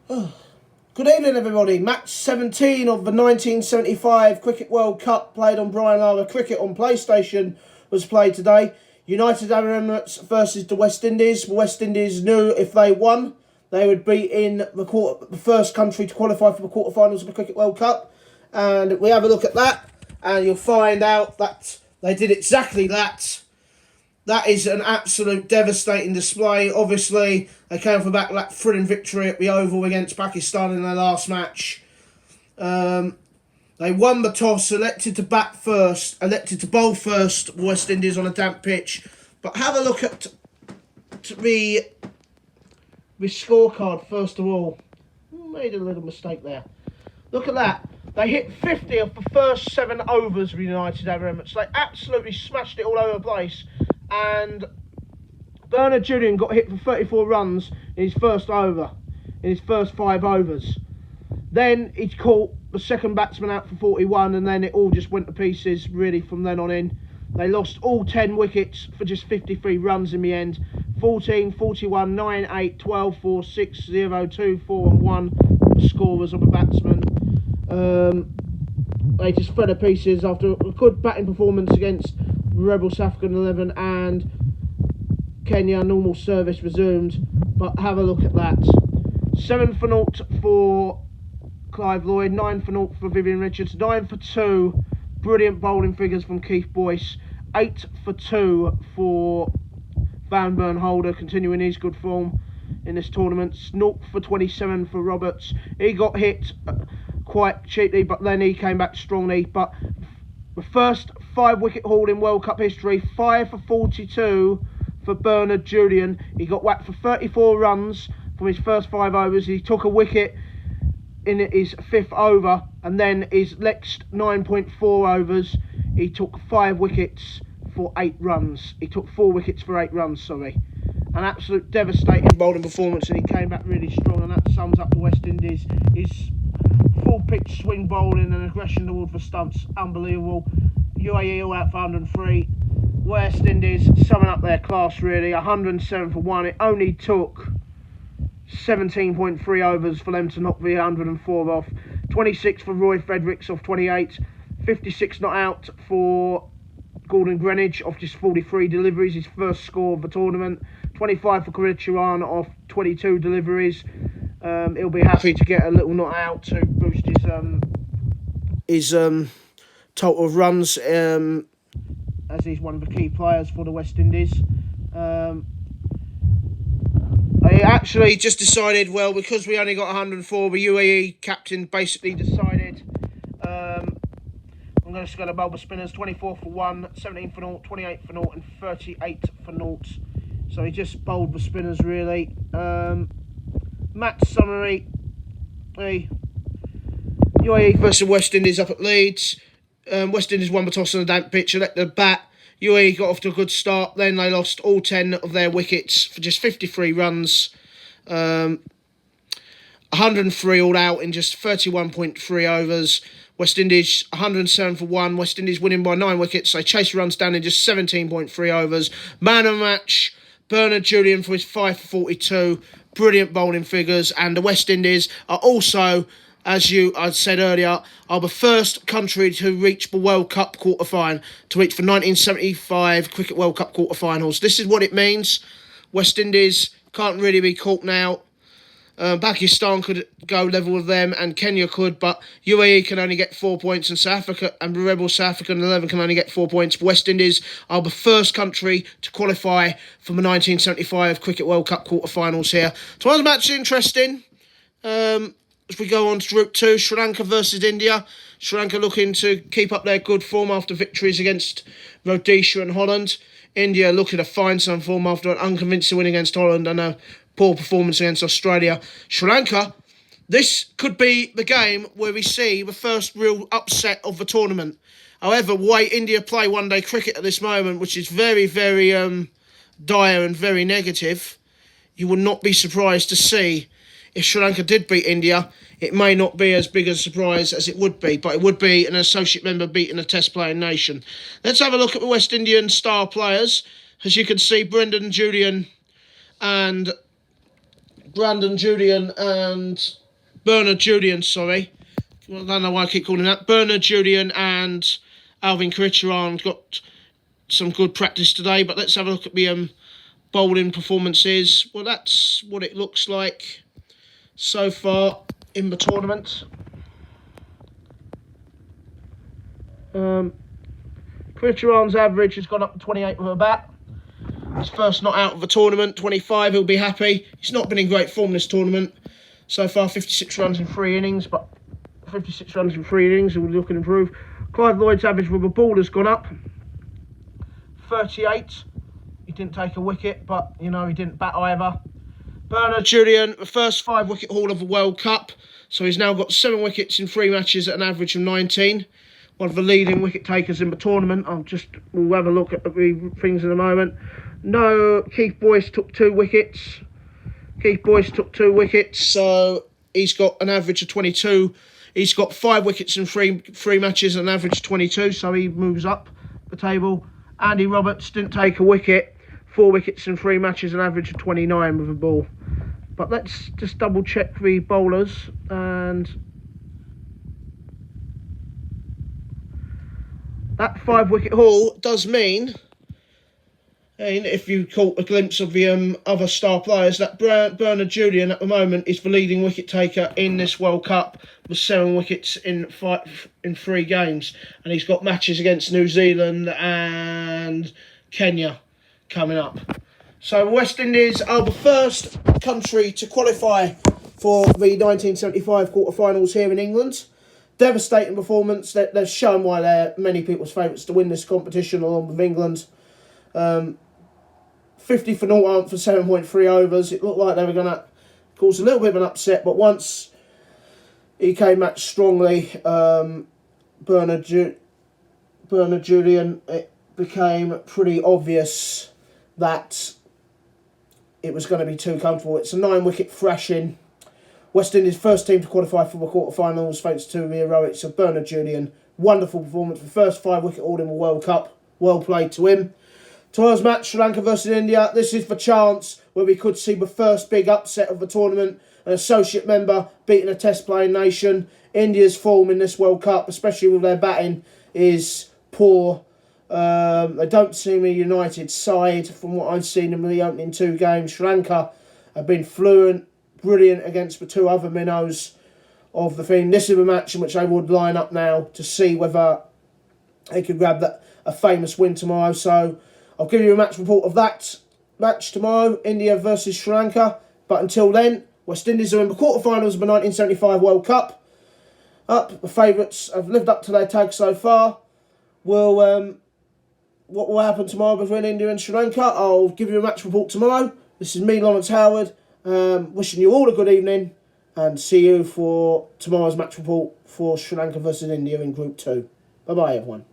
Good evening, everybody. Match 17 of the 1975 Cricket World Cup played on Brian Lara Cricket on PlayStation was played today. United Arab Emirates versus the West Indies. The West Indies knew if they won, they would be in the first country to qualify for the quarterfinals of the Cricket World Cup. And we have a look at that, and you'll find out that they did exactly that. That is an absolute devastating display. Obviously, they came from back that thrilling victory at the Oval against Pakistan in their last match. They won the toss, elected to bowl first, West Indies on a damp pitch. But have a look at the scorecard first of all. Made a little mistake there. Look at that. They hit 50 of the first 7 overs of the United Arab Emirates. They absolutely smashed it all over the place. And Bernard Julien got hit for 34 runs in his first over, in his first 5 overs. Then he caught the second batsman out for 41, and then it all just went to pieces really from then on in. They lost all 10 wickets for just 53 runs in the end. 14, 41, 9, 8, 12, 4, 6, 0, 2, 4 and 1 the scorers of the batsmen. They just fell to pieces after a good batting performance against Rebel South African 11 and Kenya. Normal service resumed, but have a look at that. 7 for 0 for Clive Lloyd, 9 for 0 for Vivian Richards, 9 for 2, brilliant bowling figures from Keith Boyce, 8 for 2 for Van Bernholder, continuing his good form in this tournament, 0 for 27 for Roberts. He got hit quite cheaply, but then he came back strongly. But the first 5 wicket haul in World Cup history, 5 for 42 for Bernard Julien. He got whacked for 34 runs from his first 5 overs. He took a wicket in his 5th over, and then his next 9.4 overs, he took 5 wickets for 8 runs. He took 4 wickets for 8 runs, sorry. An absolute devastating bowling performance, and he came back really strong, and that sums up the West Indies. His full pitch swing bowling and aggression towards the stumps, unbelievable. UAE all out for 103. West Indies summing up their class really, 107 for 1. It only took 17.3 overs for them to knock the 104 off. 26 for Roy Fredericks off 28. 56 not out for Gordon Greenwich off just 43 deliveries, his first score of the tournament. 25 for Khalid Chauhan off 22 deliveries. He'll be happy to get a little not out to boost his total of runs, as he's one of the key players for the West Indies. They actually just decided, well, because we only got 104, the UAE captain basically decided, I'm just going to bowl the spinners, 24 for 1, 17 for 0, 28 for 0 and 38 for 0. So he just bowled the spinners really. Match summary. UAE versus West Indies up at Leeds. West Indies won the toss on a damp pitch, elected to bat. UAE got off to a good start, then they lost all 10 of their wickets for just 53 runs. 103 all out in just 31.3 overs. West Indies 107 for 1. West Indies winning by 9 wickets. They chased runs down in just 17.3 overs. Man of the match, Bernard Julien for his 5 for 42. Brilliant bowling figures. And the West Indies are also, as I said earlier, are the first country to reach the World Cup quarterfinal, to reach the 1975 Cricket World Cup quarterfinals. This is what it means. West Indies can't really be caught now. Pakistan could go level with them, and Kenya could, but UAE can only get 4 points, and South Africa and the Rebel South African 11 can only get 4 points. West Indies are the first country to qualify for the 1975 Cricket World Cup quarterfinals here. Tomorrow's match is interesting. As we go on to Group 2, Sri Lanka versus India. Sri Lanka looking to keep up their good form after victories against Rhodesia and Holland. India looking to find some form after an unconvincing win against Holland and a poor performance against Australia. Sri Lanka, this could be the game where we see the first real upset of the tournament. However, the way India play one-day cricket at this moment, which is very, very dire and very negative, you will not be surprised to see if Sri Lanka did beat India. It may not be as big a surprise as it would be, but it would be an associate member beating a test-playing nation. Let's have a look at the West Indian star players. As you can see, Brendan Julien and Bernard Julien, sorry. I don't know why I keep calling that. Bernard Julien and Alvin Karicharan got some good practice today, but let's have a look at the bowling performances. Well, that's what it looks like so far in the tournament. Karicharan's average has gone up to 28 with a bat. His first not out of the tournament, 25, he'll be happy. He's not been in great form this tournament. So far, 56 runs in 3 innings, but 56 runs in 3 innings, he'll look and improve. Clive Lloyd's average with a ball has gone up, 38. He didn't take a wicket, but, you know, he didn't bat either. Bernard Julien, the first 5 wicket haul of the World Cup. So he's now got 7 wickets in 3 matches at an average of 19. One of the leading wicket takers in the tournament. We'll have a look at the things in a moment. No, Keith Boyce took 2 wickets. So he's got an average of 22. He's got 5 wickets in three matches, an average of 22. So he moves up the table. Andy Roberts didn't take a wicket. 4 wickets in 3 matches, an average of 29 with a ball. But let's just double check the bowlers. And that 5 wicket haul does mean, and if you caught a glimpse of the other star players, that Bernard Julien at the moment is the leading wicket taker in this World Cup with 7 wickets in 3 games. And he's got matches against New Zealand and Kenya coming up. So West Indies are the first country to qualify for the 1975 quarterfinals here in England. Devastating performance. They've shown why they're many people's favourites to win this competition along with England. 50 for 0 for 7.3 overs. It looked like they were going to cause a little bit of an upset, but once he came back strongly, Bernard Julien, it became pretty obvious that it was going to be too comfortable. It's a 9-wicket thrashing. West Indies' first team to qualify for the quarterfinals thanks to the heroics of Bernard Julien. Wonderful performance. The first 5 wicket haul in the World Cup. Well played to him. Tomorrow's match, Sri Lanka versus India. This is the chance where we could see the first big upset of the tournament. An associate member beating a test-playing nation. India's form in this World Cup, especially with their batting, is poor. They don't seem a united side from what I've seen in the opening 2 games. Sri Lanka have been fluent, brilliant against the 2 other minnows of the thing. This is a match in which they would line up now to see whether they could grab a famous win tomorrow. So I'll give you a match report of that match tomorrow, India versus Sri Lanka. But until then, West Indies are in the quarterfinals of the 1975 World Cup. The favourites have lived up to their tag so far. What will happen tomorrow between India and Sri Lanka? I'll give you a match report tomorrow. This is me, Lawrence Howard, wishing you all a good evening, and see you for tomorrow's match report for Sri Lanka versus India in Group 2. Bye-bye, everyone.